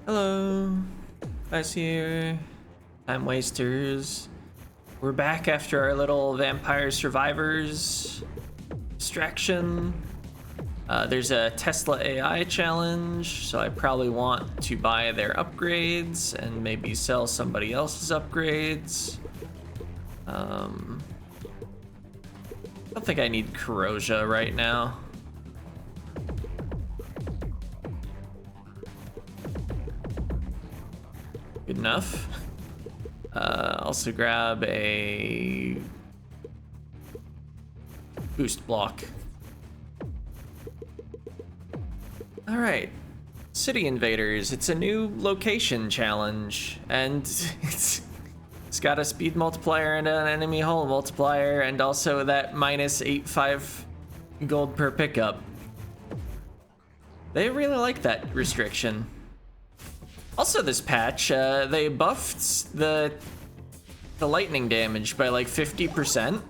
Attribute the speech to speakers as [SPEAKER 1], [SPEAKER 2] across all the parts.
[SPEAKER 1] Hello, guys here. Time wasters. We're back after our little vampire survivors distraction. There's a Tesla AI challenge, so I probably want to buy their upgrades and maybe sell somebody else's upgrades. I don't think I need Corrosia right now. Good enough. Also grab a boost block. All right, City Invaders. It's a new location challenge, and it's got a speed multiplier and an enemy hull multiplier, and also that minus 8.5 gold per pickup. They really like that restriction. Also, this patch, they buffed the lightning damage by like 50%.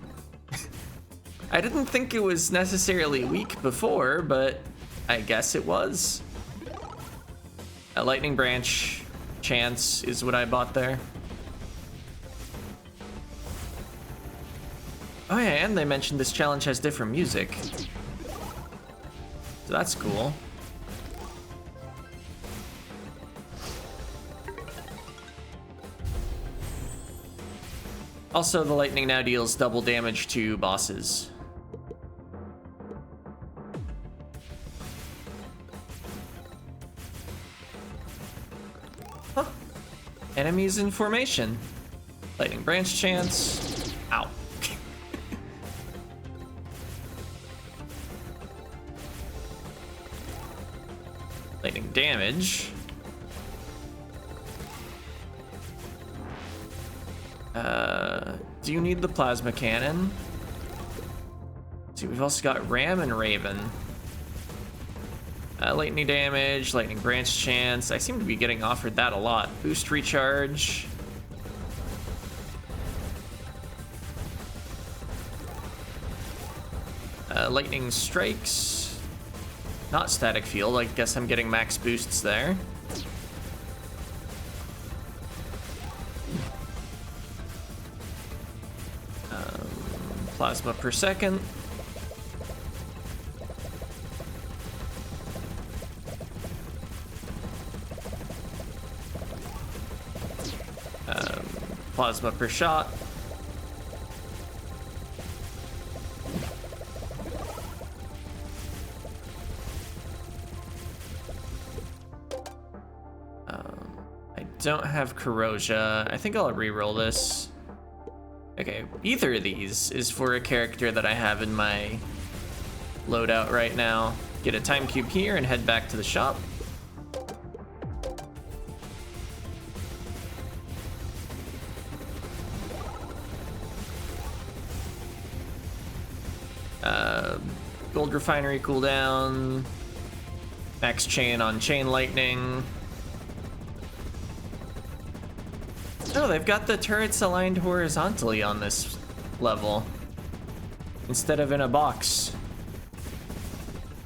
[SPEAKER 1] I didn't think it was necessarily weak before, but I guess it was. A lightning branch chance is what I bought there. Oh yeah, and they mentioned this challenge has different music. So that's cool. Also, the lightning now deals double damage to bosses. Huh. Enemies in formation. Lightning branch chance. Ow. Lightning damage. Do you need the plasma cannon? Let's see, we've also got Ram and Raven. Lightning damage, lightning branch chance. I seem to be getting offered that a lot. Boost recharge. Lightning strikes. Not static field. I guess I'm getting max boosts there. Plasma per second. Plasma per shot. I don't have Corrosia. I think I'll reroll this. Okay, either of these is for a character that I have in my loadout right now. Get a time cube here and head back to the shop. Gold refinery cooldown. Max chain on chain lightning. Oh, they've got the turrets aligned horizontally on this level instead of in a box.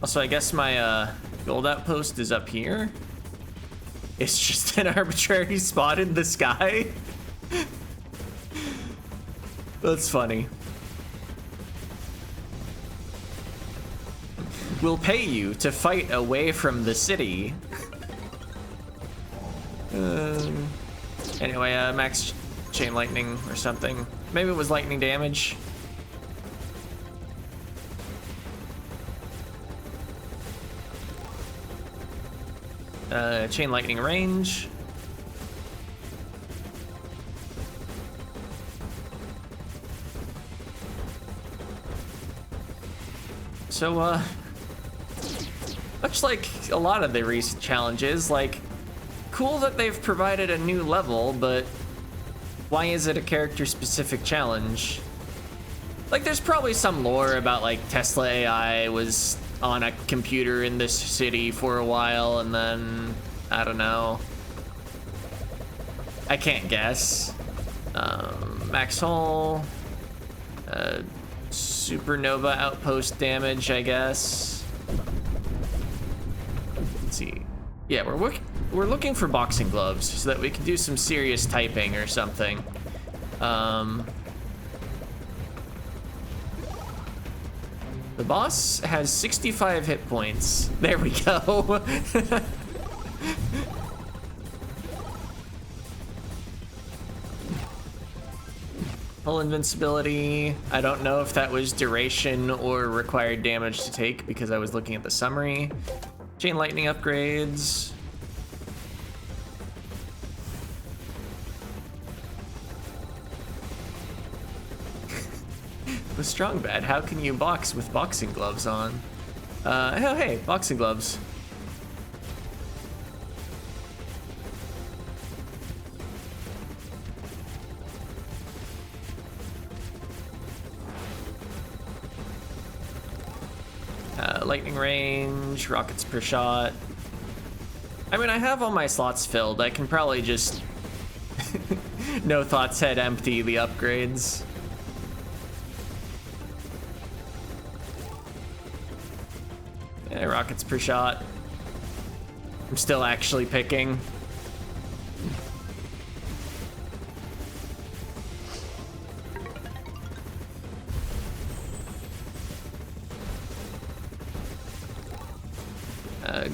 [SPEAKER 1] Also, I guess my gold outpost is up here. It's just an arbitrary spot in the sky. That's funny. We'll pay you to fight away from the city. Anyway, max chain lightning or something. Maybe it was lightning damage. Chain lightning range. So, much like a lot of the recent challenges, like, cool that they've provided a new level, but why is it a character-specific challenge? Like, there's probably some lore about, like, Tesla AI was on a computer in this city for a while, and then, I don't know. I can't guess. Max hull. Supernova outpost damage, I guess. Let's see. Yeah, we're looking for boxing gloves so that we can do some serious typing or something. The boss has 65 hit points. There we go. Full invincibility. I don't know if that was duration or required damage to take because I was looking at the summary. Chain lightning upgrades. The strong bad. How can you box with boxing gloves on? Oh, hey, boxing gloves. Lightning range, rockets per shot. I mean, I have all my slots filled. I can probably just no thoughts head empty the upgrades. Yeah, rockets per shot. I'm still actually picking.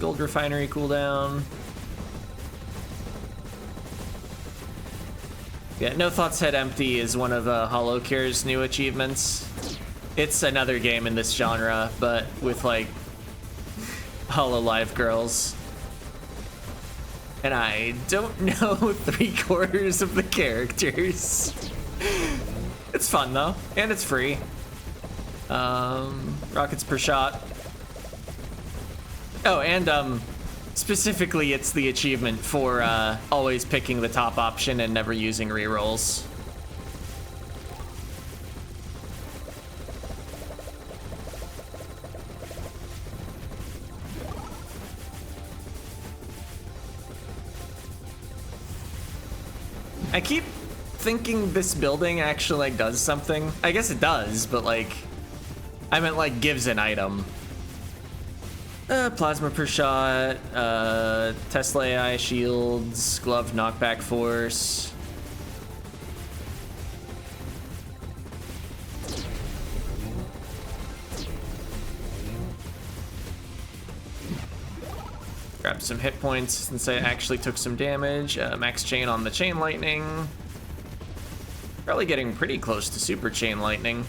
[SPEAKER 1] Gold refinery cooldown. Yeah, no thoughts head empty is one of Hollow Cure's new achievements. It's another game in this genre, but with like Hololive girls. And I don't know 3/4 of the characters. It's fun though, and it's free. Rockets per shot. Oh, and specifically it's the achievement for always picking the top option and never using rerolls. I keep thinking this building actually like does something. I guess it does, but like, I meant like gives an item. Plasma per shot, Tesla AI shields, glove knockback force. Grab some hit points since I actually took some damage. Max chain on the chain lightning. Probably getting pretty close to super chain lightning.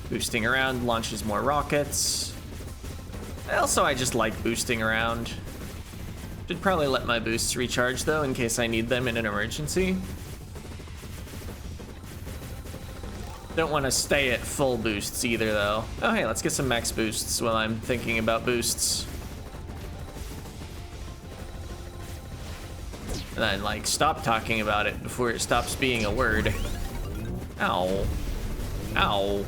[SPEAKER 1] Boosting around launches more rockets. Also, I just like boosting around. Should probably let my boosts recharge though in case I need them in an emergency. Don't want to stay at full boosts either though. Oh hey, let's get some max boosts while I'm thinking about boosts. And then like stop talking about it before it stops being a word. Ow. Ow.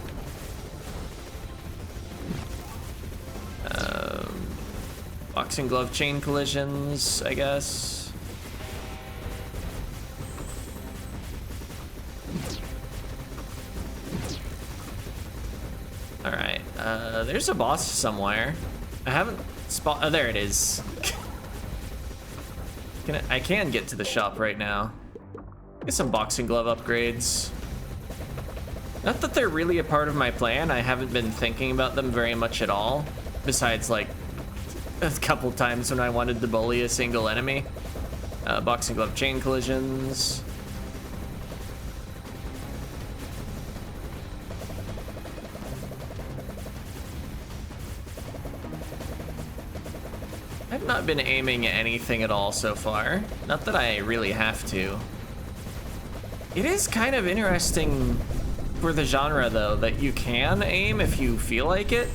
[SPEAKER 1] Boxing glove chain collisions, I guess. All right, there's a boss somewhere. I haven't spot. Oh, there it is. I can get to the shop right now. Get some boxing glove upgrades. Not that they're really a part of my plan. I haven't been thinking about them very much at all. Besides, like, a couple times when I wanted to bully a single enemy. Boxing glove chain collisions. I've not been aiming at anything at all so far. Not that I really have to. It is kind of interesting for the genre, though, that you can aim if you feel like it.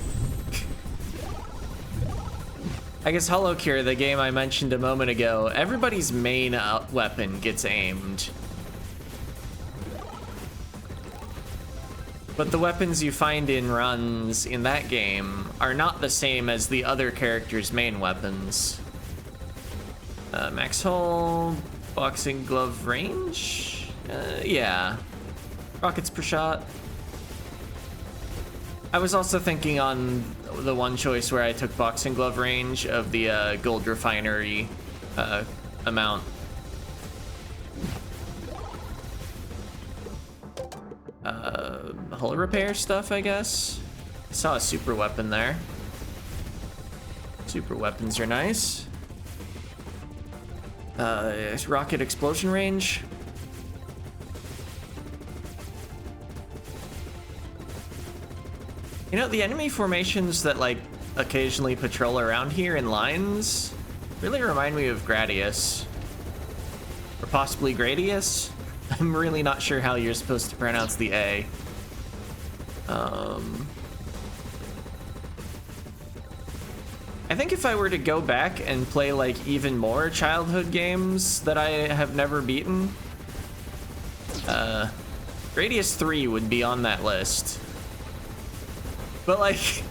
[SPEAKER 1] I guess Hollow Cure, the game I mentioned a moment ago, everybody's main weapon gets aimed. But the weapons you find in runs in that game are not the same as the other character's main weapons. Max hull, boxing glove range? Yeah. Rockets per shot. I was also thinking on the one choice where I took boxing glove range of the gold refinery amount. Hull repair stuff, I guess. I saw a super weapon there. Super weapons are nice. Rocket explosion range. You know, the enemy formations that like occasionally patrol around here in lines really remind me of Gradius. Or possibly Gradius? I'm really not sure how you're supposed to pronounce the A. I think if I were to go back and play like even more childhood games that I have never beaten, Gradius 3 would be on that list. But like,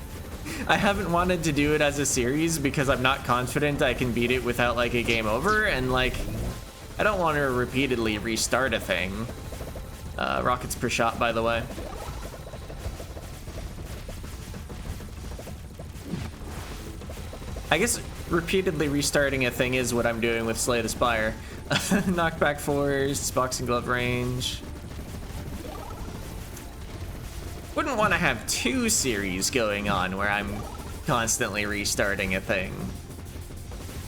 [SPEAKER 1] I haven't wanted to do it as a series because I'm not confident I can beat it without like a game over, and like, I don't want to repeatedly restart a thing. Rockets per shot, by the way. I guess repeatedly restarting a thing is what I'm doing with Slay the Spire. Knockback force, boxing glove range. Wouldn't want to have two series going on where I'm constantly restarting a thing.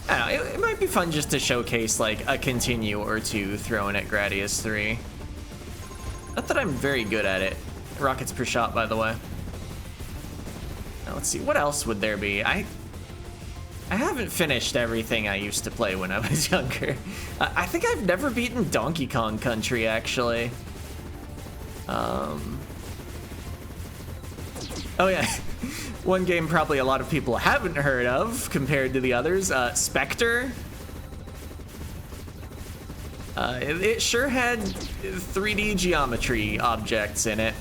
[SPEAKER 1] I don't know, it might be fun just to showcase like a continue or two thrown at Gradius 3. Not that I'm very good at it. Rockets per shot, by the way. Now let's see, what else would there be? I haven't finished everything I used to play when I was younger. I think I've never beaten Donkey Kong Country, actually. Oh yeah, one game probably a lot of people haven't heard of compared to the others, Spectre. It sure had 3D geometry objects in it.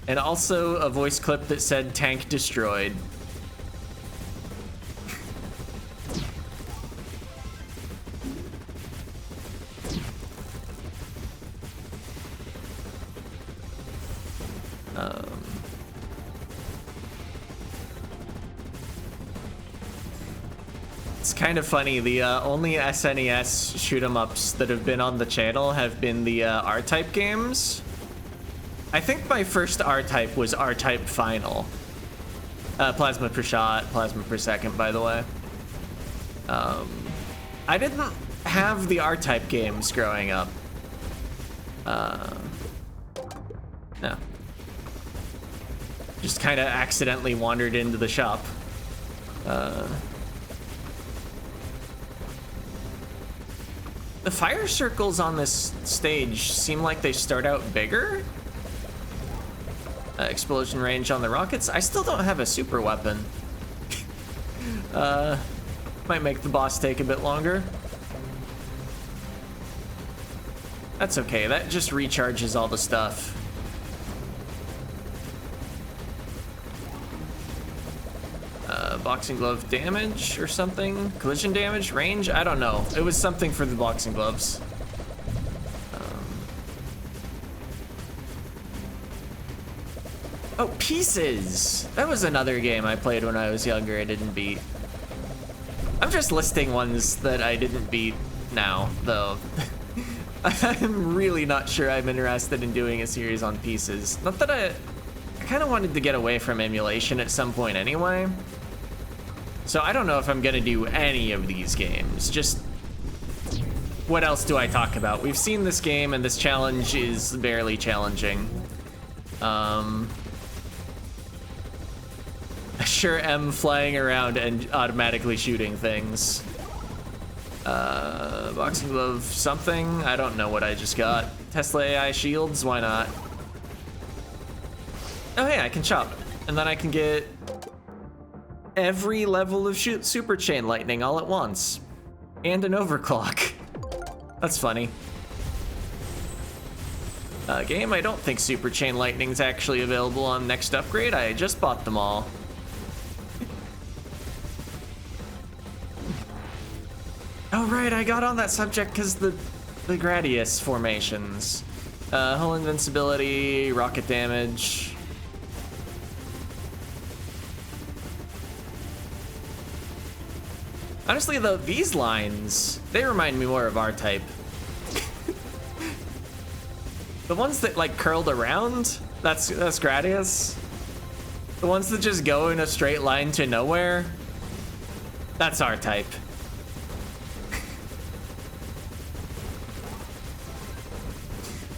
[SPEAKER 1] And also a voice clip that said tank destroyed. It's kind of funny, the only SNES shoot 'em ups that have been on the channel have been the R-Type games. I think my first R-Type was R-Type Final. Plasma per shot, plasma per second, by the way. I didn't have the R-Type games growing up. No. Just kind of accidentally wandered into the shop. The fire circles on this stage seem like they start out bigger. Explosion range on the rockets. I still don't have a super weapon. Might make the boss take a bit longer. That's okay, that just recharges all the stuff. Boxing glove damage or something? Collision damage? Range? I don't know. It was something for the boxing gloves. Oh, Pieces! That was another game I played when I was younger I didn't beat. I'm just listing ones that I didn't beat now, though. I'm really not sure I'm interested in doing a series on Pieces. Not that I kind of wanted to get away from emulation at some point anyway. So I don't know if I'm gonna do any of these games. Just, what else do I talk about? We've seen this game and this challenge is barely challenging. I sure am flying around and automatically shooting things. Boxing glove something? I don't know what I just got. Tesla AI shields? Why not? Oh hey, I can chop. And then I can get every level of super chain lightning all at once. And an overclock. That's funny. Game, I don't think super chain lightning's actually available on next upgrade. I just bought them all. Oh right, I got on that subject because the Gradius formations. Hull invincibility, rocket damage. Honestly, though, these lines, they remind me more of R-Type. The ones that, like, curled around, that's Gradius. The ones that just go in a straight line to nowhere, that's R-Type.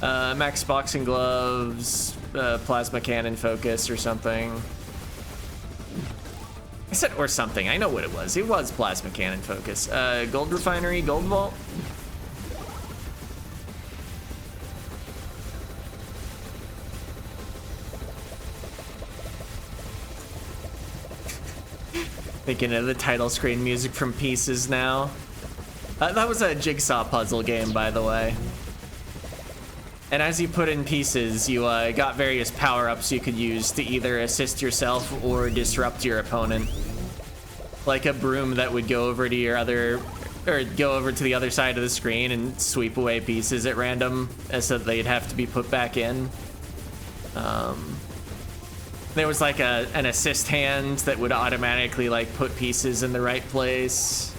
[SPEAKER 1] Max boxing gloves, plasma cannon focus or something. I said or something, I know what it was. It was plasma cannon focus. Gold refinery, gold vault. Thinking of the title screen music from Pieces now. That was a jigsaw puzzle game, by the way. And as you put in pieces, you got various power-ups you could use to either assist yourself or disrupt your opponent. Like a broom that would go over to your other, or go over to the other side of the screen and sweep away pieces at random, so that they'd have to be put back in. There was like an assist hand that would automatically like put pieces in the right place.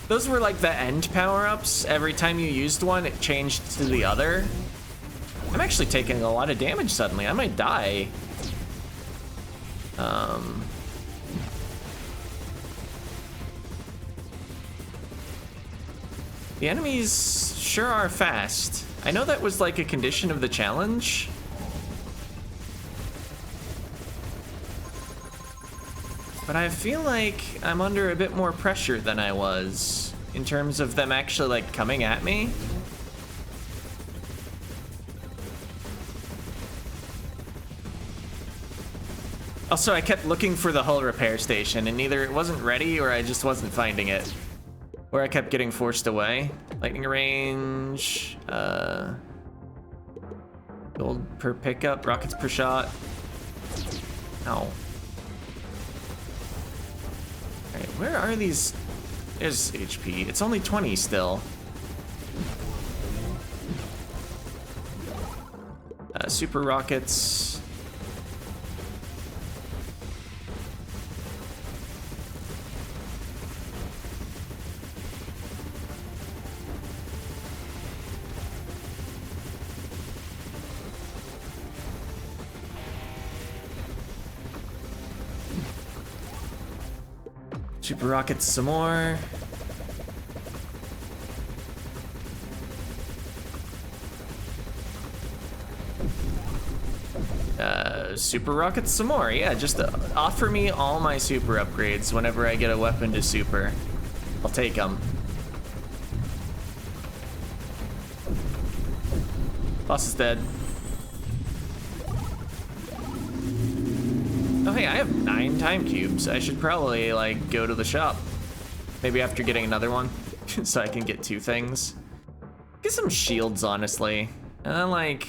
[SPEAKER 1] Those were like the end power-ups. Every time you used one, it changed to the other. I'm actually taking a lot of damage suddenly. I might die. The enemies sure are fast. I know that was like a condition of the challenge. But I feel like I'm under a bit more pressure than I was in terms of them actually like coming at me. Also, I kept looking for the hull repair station, and either it wasn't ready or I just wasn't finding it. Or I kept getting forced away. Lightning range, gold per pickup, rockets per shot. Ow. Alright, where are these? There's HP. It's only 20 still. Super rockets. Super rockets some more. Super rockets some more. Yeah, just offer me all my super upgrades whenever I get a weapon to super. I'll take them. Boss is dead. Oh hey, I have 9 time cubes. I should probably like go to the shop. Maybe after getting another one, so I can get 2 things. Get some shields, honestly. And then like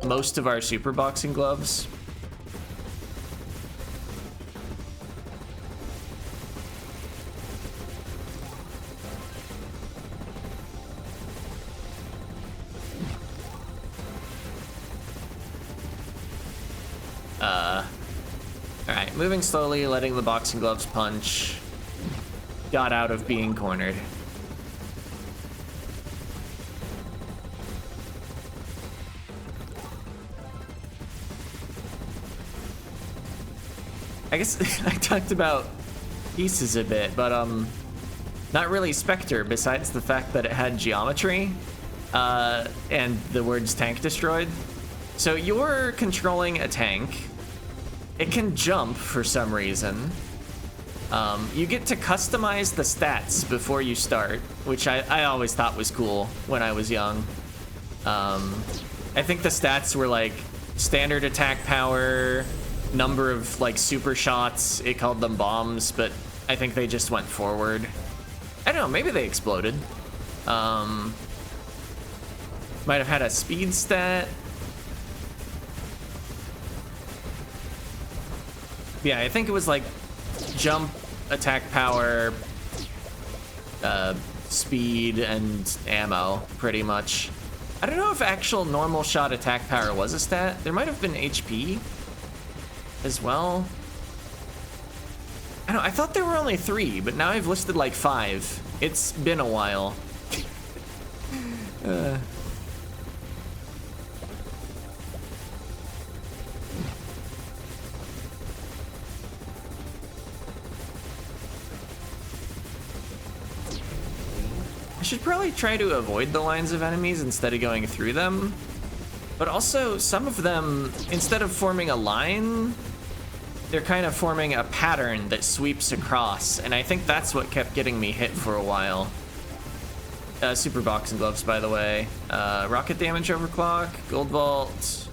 [SPEAKER 1] most of our super boxing gloves. Alright, moving slowly, letting the boxing gloves punch. Got out of being cornered. I guess I talked about pieces a bit, but not really Spectre, besides the fact that it had geometry and the words tank destroyed. So you're controlling a tank. It can jump for some reason. You get to customize the stats before you start, which I always thought was cool when I was young. I think the stats were like standard attack power, number of like super shots. It called them bombs, but I think they just went forward. I don't know, maybe they exploded. Might have had a speed stat. Yeah, I think it was like jump, attack power, speed, and ammo, pretty much. I don't know if actual normal shot attack power was a stat. There might have been HP as well. I thought there were only 3, but now I've listed like 5. It's been a while. I should probably try to avoid the lines of enemies instead of going through them. But also, some of them, instead of forming a line, they're kind of forming a pattern that sweeps across, and I think that's what kept getting me hit for a while. Super boxing gloves, by the way. Rocket damage overclock, gold vault,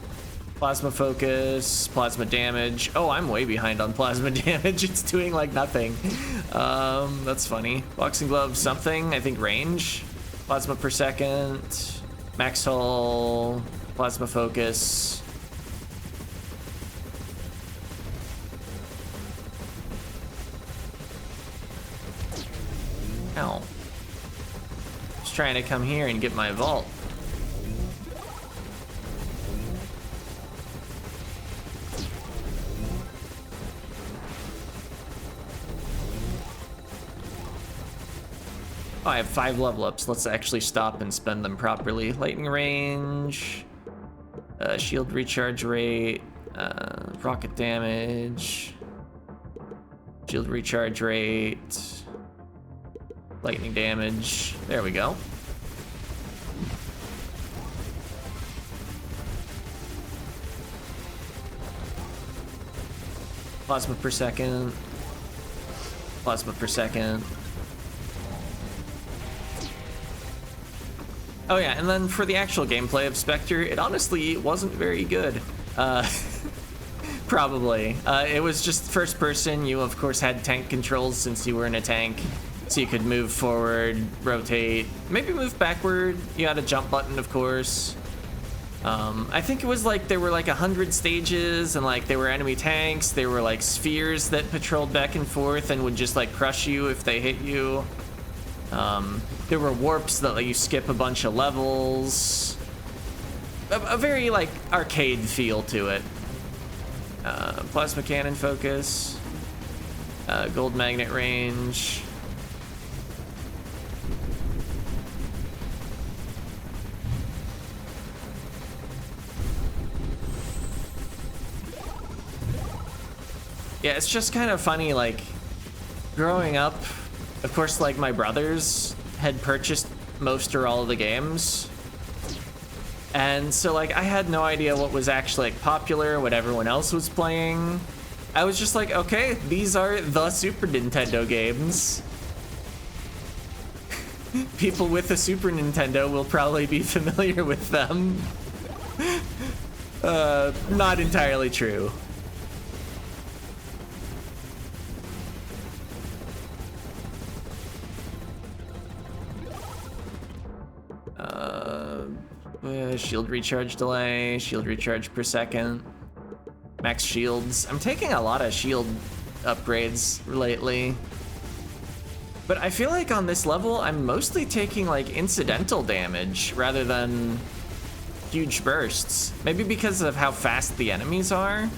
[SPEAKER 1] plasma focus, plasma damage. Oh, I'm way behind on plasma damage. It's doing like nothing. That's funny. Boxing gloves, something. I think range. Plasma per second. Max hull. Plasma focus. Ow. Just trying to come here and get my vault. Oh, I have 5 level ups. Let's actually stop and spend them properly. Lightning range, shield recharge rate, rocket damage, shield recharge rate, lightning damage. There we go. Plasma per second. Plasma per second. Oh yeah, and then for the actual gameplay of Spectre, it honestly wasn't very good. Probably. It was just first person. You of course had tank controls since you were in a tank. So you could move forward, rotate, maybe move backward. You had a jump button, of course. I think it was like there were like 100 stages, and like there were enemy tanks. There were like spheres that patrolled back and forth and would just like crush you if they hit you. There were warps that let you skip a bunch of levels. A very like arcade feel to it. Plasma cannon focus. Gold magnet range. Yeah, it's just kind of funny, like, growing up, of course, like, my brothers had purchased most or all of the games. And so, like, I had no idea what was actually, like, popular, what everyone else was playing. I was just like, okay, these are the Super Nintendo games. People with a Super Nintendo will probably be familiar with them. Not entirely true. Shield recharge delay, shield recharge per second, max shields. I'm taking a lot of shield upgrades lately, but I feel like on this level I'm mostly taking like incidental damage rather than huge bursts. Maybe because of how fast the enemies are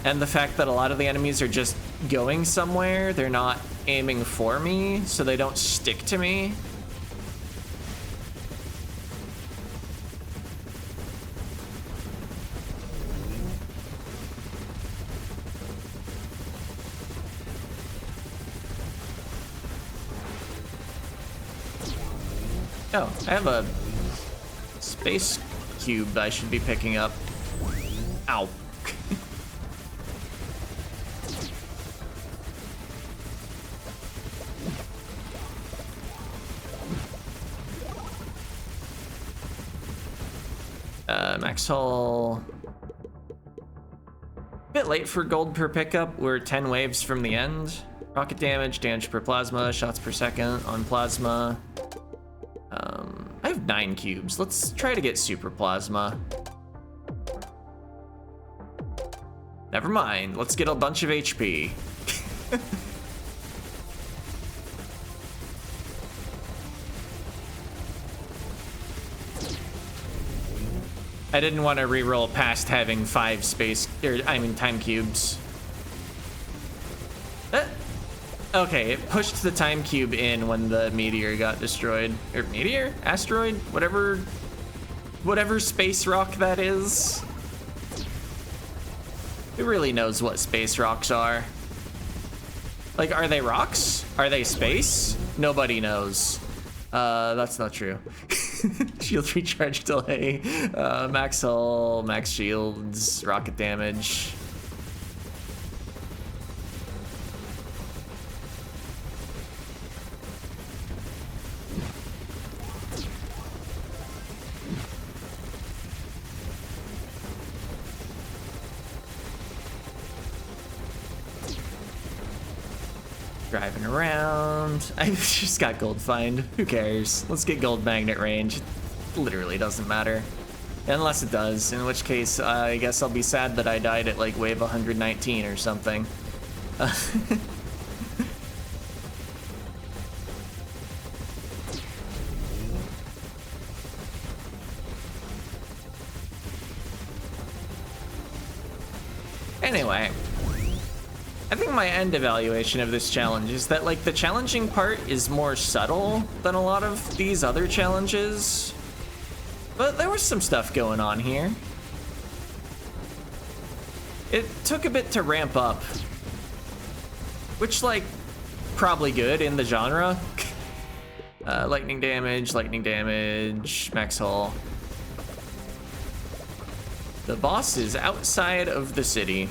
[SPEAKER 1] and the fact that a lot of the enemies are just going somewhere. They're not aiming for me, so they don't stick to me. Oh, I have a space cube that I should be picking up. Ow. Max hull. Bit late for gold per pickup. We're 10 waves from the end. Rocket damage, damage per plasma, shots per second on plasma. I have 9 cubes. Let's try to get super plasma. Never mind. Let's get a bunch of HP. I didn't want to reroll past having 5 time cubes. Okay, it pushed the time cube in when the meteor got destroyed. Or meteor? Asteroid? Whatever space rock that is. Who really knows what space rocks are? Like, are they rocks? Are they space? Nobody knows. That's not true. Shield recharge delay, max hull, max shields, rocket damage. Driving around. I just got gold find. Who cares? Let's get gold magnet range. It literally doesn't matter. Unless it does, in which case I guess I'll be sad that I died at like wave 119 or something. Anyway. I think my end evaluation of this challenge is that, like, the challenging part is more subtle than a lot of these other challenges. But there was some stuff going on here. It took a bit to ramp up. Which, like, probably good in the genre. Lightning damage, max hull. The boss is outside of the city.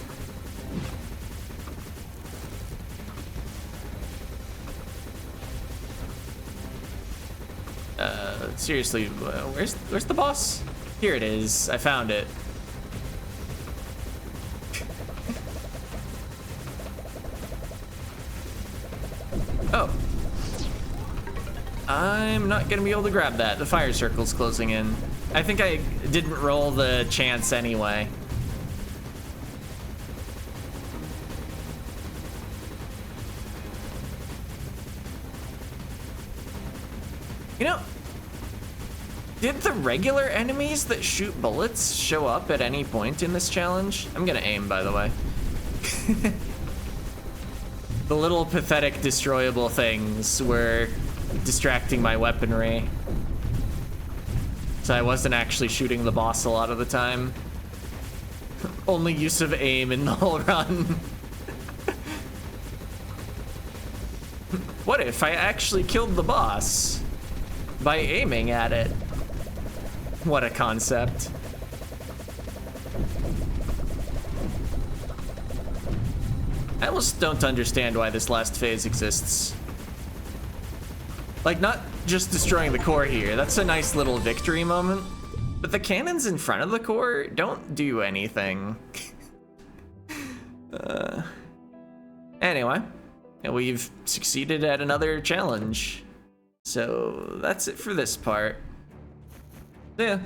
[SPEAKER 1] Seriously, where's the boss? Here it is. I found it. Oh. I'm not gonna be able to grab that. The fire circle's closing in. I think I didn't roll the chance anyway. You know, did the regular enemies that shoot bullets show up at any point in this challenge? I'm gonna aim, by the way. The little pathetic destroyable things were distracting my weaponry. So I wasn't actually shooting the boss a lot of the time. Only use of aim in the whole run. What if I actually killed the boss by aiming at it? What a concept. I almost don't understand why this last phase exists. Like, not just destroying the core here, that's a nice little victory moment, but the cannons in front of the core don't do anything. Anyway, we've succeeded at another challenge. So that's it for this part. Yeah.